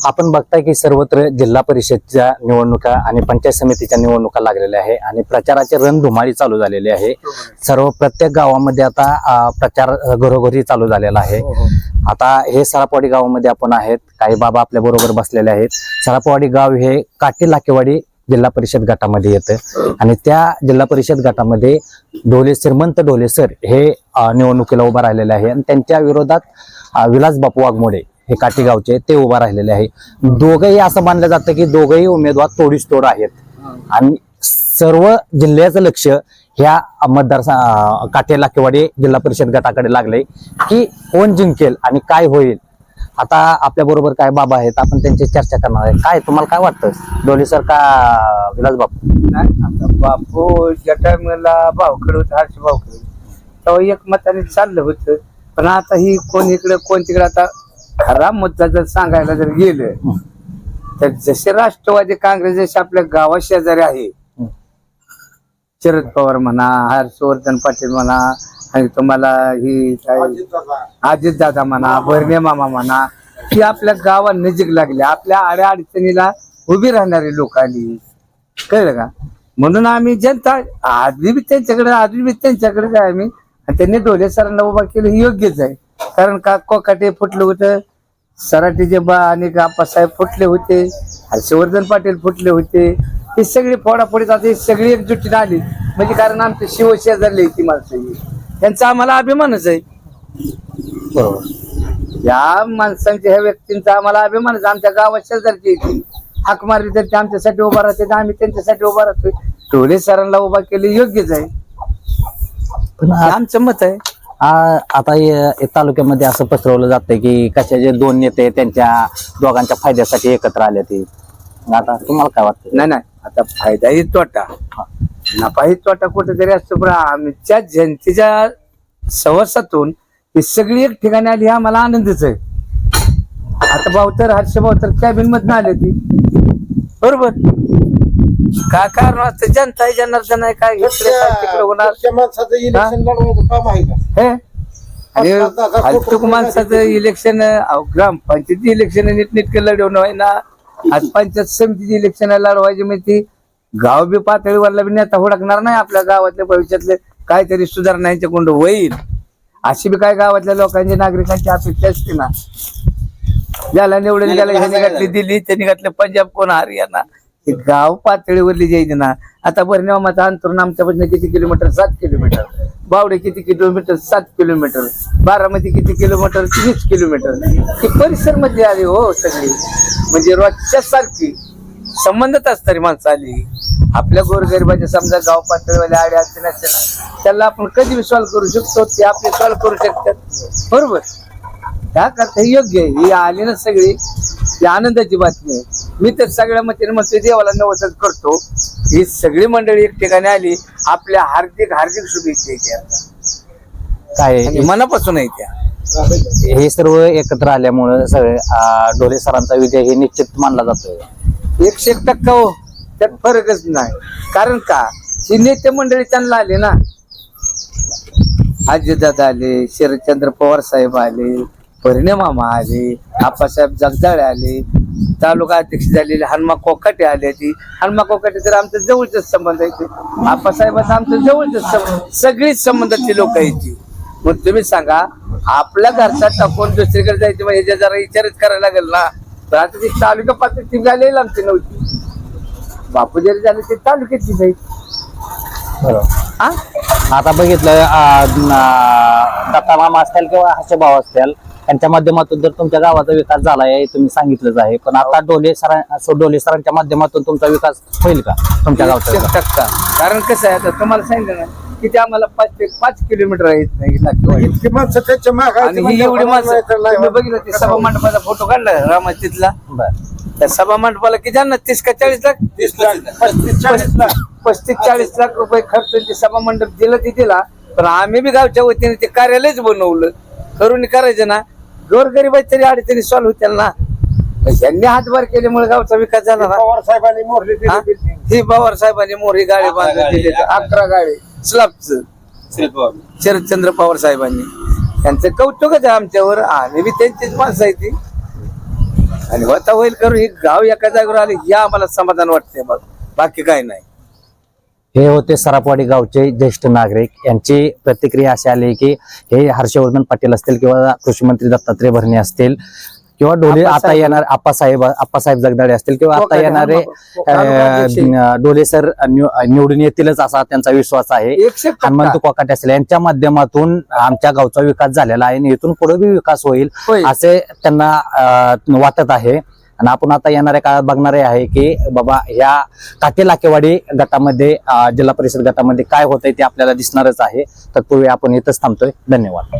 आपण बघताय की सर्वत्र जिल्हा परिषदच्या निवडणुका आणि पंचायत समितीच्या निवडणुका लागलेल्या आहे आणि प्रचाराचे रणधुमाळी चालू झालेली आहे. प्रत्येक गावामध्ये आता प्रचार घरोघरी चालू झालेला आहे. आता हे सरापवाडी गावामध्ये आपण आहेत, काही बाबा आपल्या बरोबर बसलेले आहेत. सरापवाडी गाव हे काटी लाकेवाडी जिल्हा परिषद गटामध्ये येतं आणि त्या जिल्हा परिषद गटामध्ये श्रीमंत ढोले सर हे निवडणुकीला उभा राहिलेले आहे आणि त्यांच्या विरोधात विलास बापू वाघमोडे हे काठी गावचे ते उभा राहिलेले आहे. दोघंही असं मानलं जातं की दोघंही उमेदवार तोडीस तोड आहेत आणि सर्व जिल्ह्याचं लक्ष ह्या काठी लाकेवाडी जिल्हा परिषद गटाकडे लागले की कोण जिंकेल आणि काय होईल. आता आपल्या बरोबर काय बाबा आहेत, आपण त्यांची चर्चा करणार आहे. काय तुम्हाला काय वाटतं, ढोले सर का विलास बापू? आता बापू ज्या टायमाला भावकडे होत हर्ष भावकडे तेव्हा एक मताने चाललं होतं, पण आता ही कोण इकडे कोण तिकडे. आता खरा मुद्दा जर सांगायला जर गेलं तर जसे राष्ट्रवादी काँग्रेस जसे आपल्या गावा शेजारी आहे, शरद पवार म्हणा, हर्षवर्धन पाटील म्हणा, आणि तुम्हाला ही अजित दादा म्हणा, भरणे मामा म्हणा, ही आपल्या गावा नजीक लागली, आपल्या आड्या अडचणीला उभी राहणारी लोक आली. कळलं का? म्हणून आम्ही जनता आधी बी त्यांच्याकडे आहे आम्ही, आणि त्यांनी ढोले सरांना उभा केलं हे योग्यच आहे. कारण का कोकाटे फुटलं होतं, सराटीचे बा आणि आप्पासाहेब फुटले होते, हर्षवर्धन पाटील फुटले होते. हे सगळी फोडाफोडीत आता ही सगळी एकजुटीने आली म्हणजे कारण आमचे शिवशेजारले ती माणसं, त्यांचा आम्हाला अभिमानच आहे. बरोबर, या माणसांच्या ह्या व्यक्तींचा आम्हाला अभिमानच. आमच्या गावात शेजारची येते, हाक मारली तर ते आमच्यासाठी उभा राहते, आम्ही त्यांच्यासाठी उभा राहतोय. ढोले सरांना उभा केले योग्यच आहे, पण आमचं मत आहे. आता तालुक्यामध्ये असं पसरवलं जातंय की कशाचे दोन नेते त्यांच्या दोघांच्या फायद्यासाठी एकत्र आले ते. आता तुम्हाला काय वाटतं? नाही, आता फायदाही तोटा, नफाही तोटा कुठेतरी असतो, पण आमच्या जनतेच्या सहवासातून ही सगळी एक ठिकाणी आली, हा मला आनंदच आहे. आता भावतर हर्ष भावतर कॅबिन मधून आले ती, बरोबर. काय कारण असतं, जनता आहे, जनार्दन आहे, काय होणार हे फालतूक माणसाचं इलेक्शन. ग्रामपंचायती इलेक्शन नीटनेटके लढवणं आहे ना, आज पंचायत समितीची इलेक्शन लढवायची म्हणजे गाव बी पातळीवरला बी नेता हुडकणार नाही. आपल्या गावातल्या भविष्यातले काहीतरी सुधारणा यांच्याकडून होईल अशी बी काय गावातल्या लोकांची नागरिकांची अपेक्षा असते ना. ज्याला निवडून गेला ह्याने घातली दिल्ली, त्यांनी घातलं पंजाब, कोण हरियाणा. हे गाव पातळीवरली जायची ना. आता बरनेमाचं अंतरून आमच्यापासून किती किलोमीटर? 7 किलोमीटर. बावडे किती किलोमीटर? 7 किलोमीटर. बारामती किती किलोमीटर? 30 किलोमीटर. ही परिसर मध्ये आली हो सगळी, म्हणजे रोजच्या सारखी संबंधच असणारी माणसं आली. आपल्या गोरगरिबाच्या समजा गाव पातळीवाले आडे अडचणी असते ना, त्याला आपण कधी सॉल्व्ह करू शकतो, ते आपले सॉल्व्ह करू शकतात, बरोबर. त्या करता योग्य आहे. ही आली ना सगळी, ही आनंदाची बातमी आहे. मी तर सगळ्या मतीने म्हणतो देवाला नवसच करतो. ही सगळी मंडळी एक ठिकाणी आली, आपल्या हार्दिक हार्दिक शुभेच्छा काय मनापासून आहे त्या. हे सर्व एकत्र आल्यामुळे सगळे ढोले सरांचा विजय हे निश्चित मानला जातोय. 100% हो, त्यात फरकच नाही. कारण का ही नेते मंडळी त्यांना आले ना, अजितदादा आले, शरदचंद्र पवार साहेब आले, भरणे मामा आले, आप्पासाहेब जगदाळे आले, तालुका अध्यक्ष झालेले हनुमा कोकाटे आले. ती हनुमा कोकाटे तर आमच्या जवळचेच संबंध आहे, आप्पासाहेबांचा आमच्या जवळचेच संबंध, सगळीच संबंधाची लोक आहेत. मग तुम्ही सांगा, आपल्या घरचा टाकून दुसरीकडे जायचं म्हणजे जरा विचारच करायला लागेल ना. तर आता ती तालुका पातळी ती झालेली आमची नव्हती. बापू जरी झाले ते तालुक्याची जाईल. आता बघितलं दत्ता मामा असतील किंवा हर्ष भाऊ असतील, त्यांच्या माध्यमातून जर तुमच्या गावाचा विकास झाला आहे तुम्ही सांगितलंच आहे, पण आता ढोले सरांच्या माध्यमातून तुमचा विकास होईल का तुमच्या गावचा? 100%. कारण कसं आहे, आता तुम्हाला सांगितलं ना की ते आम्हाला 5 किलोमीटर आहेत नाही, आणि ही एवढी माणसं तुम्ही बघितलं. ते सभा मंडपाचा फोटो काढला रामातीतला, त्या सभा मंडपाला किती जाणार? 30 का 40 लाख? 35-40 लाख रुपये खर्च ते सभा मंडप दिला ते दिला. पण आम्ही बी गावच्या वतीने ते कार्यालयच बनवलं. करून करायचं ना, गोरगरीबाची तरी अडचणी सॉल्व्ह होत्या ना. यांनी हातभार केल्यामुळे गावचा विकास झाला ना. पवार साहेबांनी मोरली ही पवार साहेबांनी मोरी गाडी बांधून दिली, 11 गाडी स्लॅबचं, शरदचंद्र पवार साहेबांनी. त्यांचं कौतुकच आहे आमच्यावर, आम्ही बी त्यांचीच माणसं आहे ती. आणि होता होईल करून हे गाव एका जागेवर आले हे आम्हाला समाधान वाटतंय बघ, बाकी काय नाही. हे होते सराफवाडी गावचे ज्येष्ठ नागरिक. यांची प्रतिक्रिया अशी आली की हे हर्षवर्धन पाटील असतील किंवा कृषी मंत्री दत्तात्रय भरणे असतील किंवा डोले आता येणार आप्पासाहेब जगदाळे असतील किंवा आता येणारे डोले सर निवडून येतीलच असा त्यांचा विश्वास आहे. 100% हनुमंत कोकाटे असतील यांच्या माध्यमातून आमच्या गावचा विकास झालेला आहे आणि इथून पुढे बी विकास होईल होईल. असे त्यांना वाटत आहे. आणि आपण आता येणाऱ्या काळात बघणारे आहे की बाबा ह्या काटे लाकेवाडी गटामध्ये जिल्हा परिषद गटामध्ये काय होतंय ते आपल्याला दिसणारच आहे. तत्पूर्वी आपण इथंच थांबतोय. धन्यवाद.